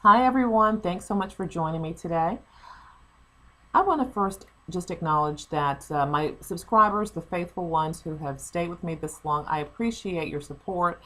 Hi everyone, thanks so much for joining me today. I want to first just acknowledge that my subscribers, the faithful ones who have stayed with me this long, I appreciate your support.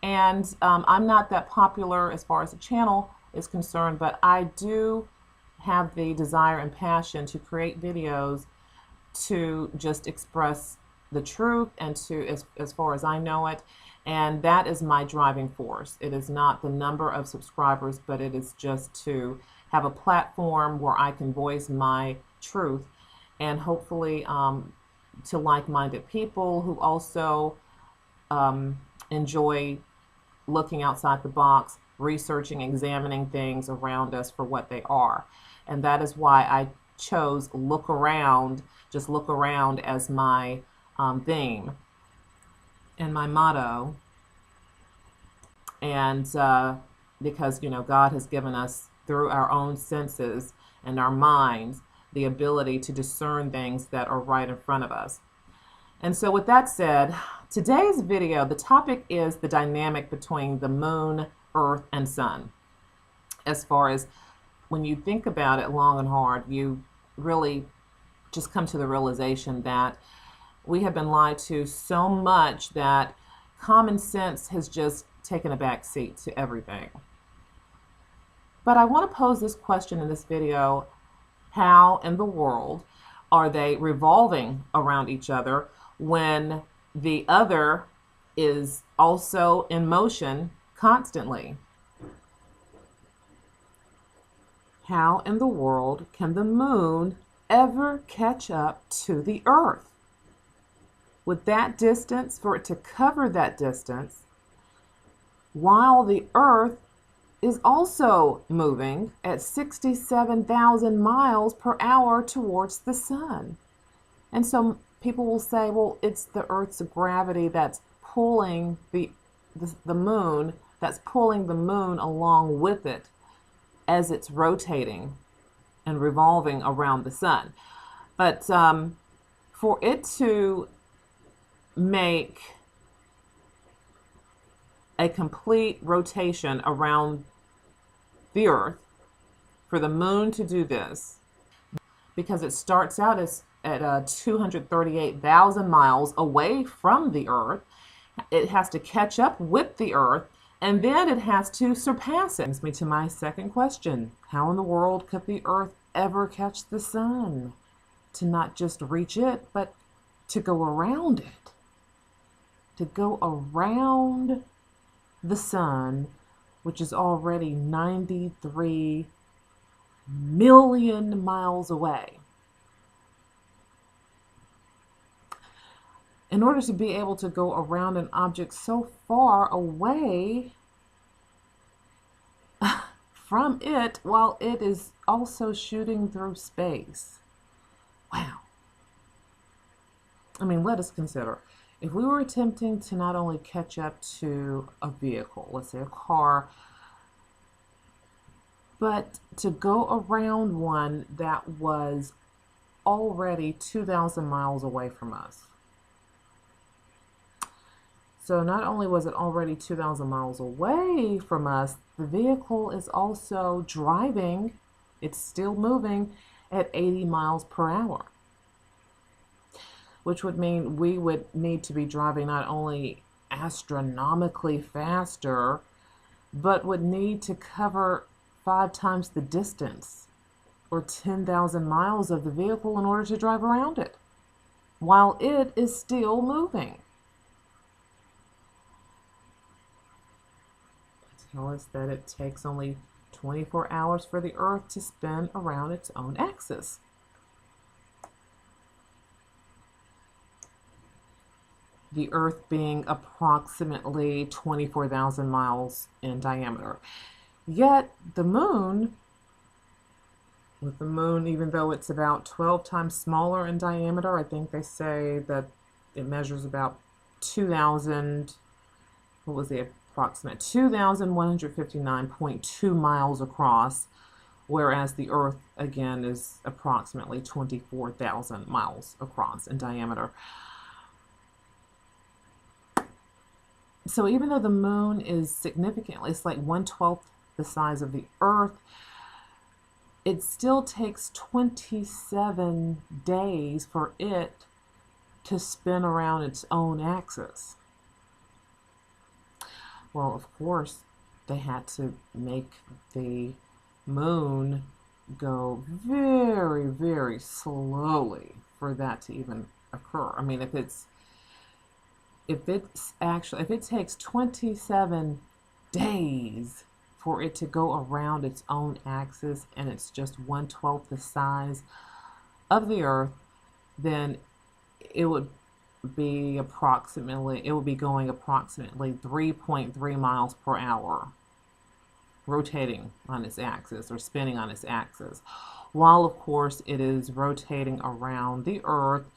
And I'm not that popular as far as the channel is concerned, but I do have the desire and passion to create videos to just express the truth and to as far as I know it, and that is my driving force. It is not the number of subscribers, but it is just to have a platform where I can voice my truth and hopefully to like-minded people who also enjoy looking outside the box, researching, examining things around us for what they are. And that is why I chose look around, just look around as my theme and my motto. And because, God has given us through our own senses and our minds the ability to discern things that are right in front of us. And so with that said, today's video, the topic is the dynamic between the moon, earth, and sun. As far as when you think about it long and hard, you really just come to the realization that we have been lied to so much that common sense has just taken a back seat to everything. But I want to pose this question in this video: how in the world are they revolving around each other when the other is also in motion constantly? How in the world can the moon ever catch up to the earth? With that distance, for it to cover that distance, while the earth is also moving at 67,000 miles per hour towards the sun. And so people will say, well, it's the earth's gravity that's pulling the moon, that's pulling the moon along with it as it's rotating and revolving around the sun. But for it to make a complete rotation around the earth, for the moon to do this, because it starts out at 238,000 miles away from the earth, it has to catch up with the earth, and then it has to surpass it. Brings me to my second question: how in the world could the earth ever catch the sun? To not just reach it, but to go around it. To go around the sun, which is already 93 million miles away. In order to be able to go around an object so far away from it while it is also shooting through space. Wow. I mean, let us consider, if we were attempting to not only catch up to a vehicle, let's say a car, but to go around one that was already 2,000 miles away from us. So not only was it already 2,000 miles away from us, the vehicle is also driving, it's still moving at 80 miles per hour. Which would mean we would need to be driving not only astronomically faster, but would need to cover 5 times the distance, or 10,000 miles of the vehicle, in order to drive around it, while it is still moving. They tell us that it takes only 24 hours for the Earth to spin around its own axis. The Earth being approximately 24,000 miles in diameter. Yet the moon, with the moon, even though it's about 12 times smaller in diameter, I think they say that it measures about 2,000, what was the approximate? 2,159.2 miles across, whereas the Earth, again, is approximately 24,000 miles across in diameter. So even though the moon is significantly, it's like 1/12 the the size of the Earth, it still takes 27 days for it to spin around its own axis. Well, of course, they had to make the moon go very, very slowly for that to even occur. I mean, if it takes 27 days for it to go around its own axis and it's just 1/12 the size of the Earth, then it would be going approximately 3.3 miles per hour, rotating on its axis or spinning on its axis, while of course it is rotating around the Earth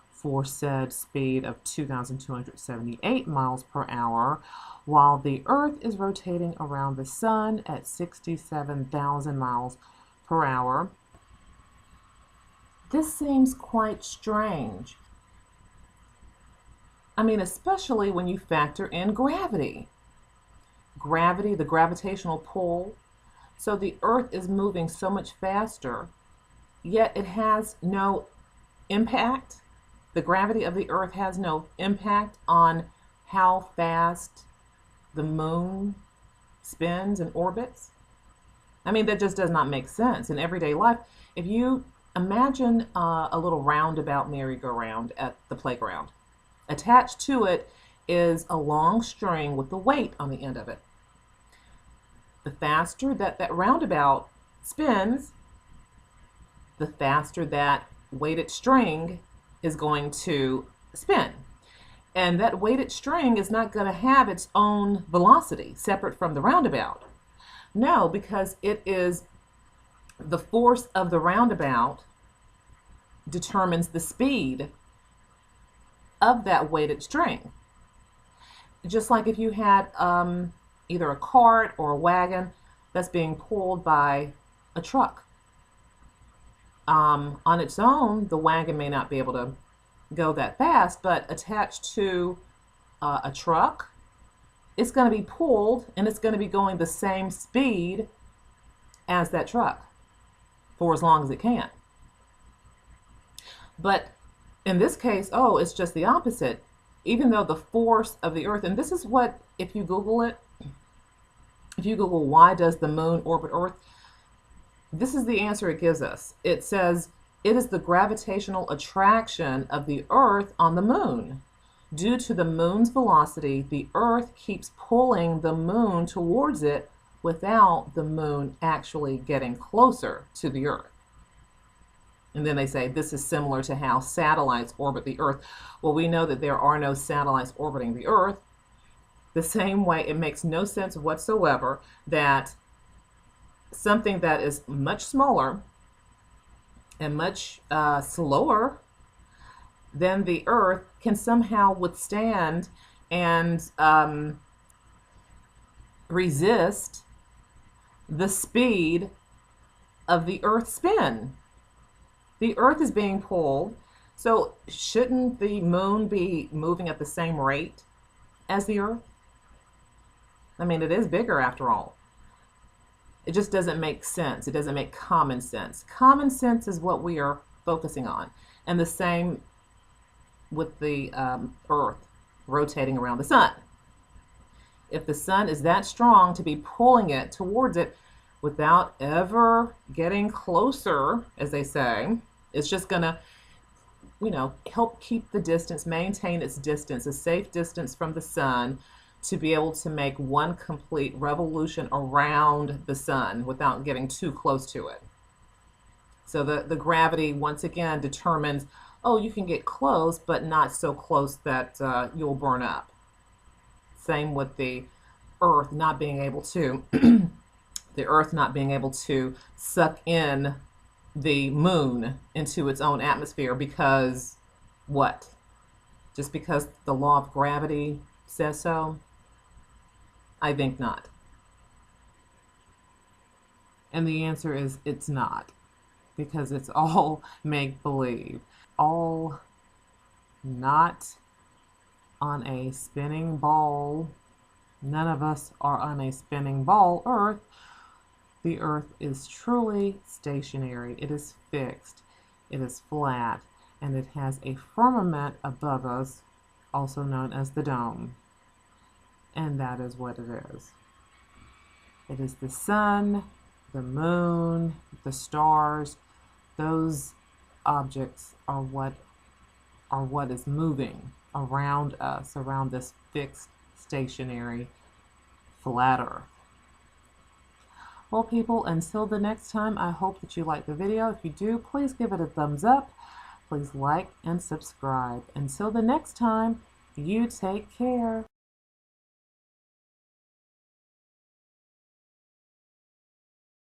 for said speed of 2,278 miles per hour, while the Earth is rotating around the Sun at 67,000 miles per hour. This seems quite strange. I mean, especially when you factor in gravity. Gravity, the gravitational pull. So the Earth is moving so much faster, yet it has no impact. The gravity of the Earth has no impact on how fast the moon spins and orbits. I mean, that just does not make sense in everyday life. If you imagine a little roundabout merry-go-round at the playground, attached to it is a long string with the weight on the end of it. The faster that roundabout spins, the faster that weighted string is going to spin. And that weighted string is not going to have its own velocity separate from the roundabout. No, because it is the force of the roundabout determines the speed of that weighted string. Just like if you had either a cart or a wagon that's being pulled by a truck. On its own, the wagon may not be able to go that fast, but attached to a truck, it's going to be pulled and it's going to be going the same speed as that truck for as long as it can. But in this case, it's just the opposite. Even though the force of the Earth, and this is what, if you Google why does the moon orbit Earth, this is the answer it gives us. It says, it is the gravitational attraction of the Earth on the moon. Due to the moon's velocity, the Earth keeps pulling the moon towards it without the moon actually getting closer to the Earth. And then they say this is similar to how satellites orbit the Earth. Well, we know that there are no satellites orbiting the Earth. The same way, it makes no sense whatsoever that something that is much smaller and much slower than the Earth can somehow withstand and resist the speed of the Earth's spin. The Earth is being pulled, so shouldn't the moon be moving at the same rate as the Earth? I mean, it is bigger after all. It just doesn't make sense. It doesn't make common sense. Common sense is what we are focusing on. And the same with the Earth rotating around the sun. If the sun is that strong to be pulling it towards it without ever getting closer, as they say, it's just going to, help keep the distance, maintain its distance, a safe distance from the sun, to be able to make one complete revolution around the sun without getting too close to it. So the gravity, once again, determines, you can get close, but not so close that you'll burn up. Same with the Earth not being able to, the Earth not being able to suck in the moon into its own atmosphere because what? Just because the law of gravity says so? I think not. And the answer is it's not, because it's all make-believe. All not on a spinning ball. None of us are on a spinning ball Earth. the Earth is truly stationary. It is fixed, it is flat, and it has a firmament above us, also known as the dome. And that is what it is. It is the sun, the moon, the stars. Those objects are what is moving around us, around this fixed, stationary, flat Earth. Well, people, until the next time, I hope that you like the video. If you do, please give it a thumbs up. Please like and subscribe. Until the next time, you take care.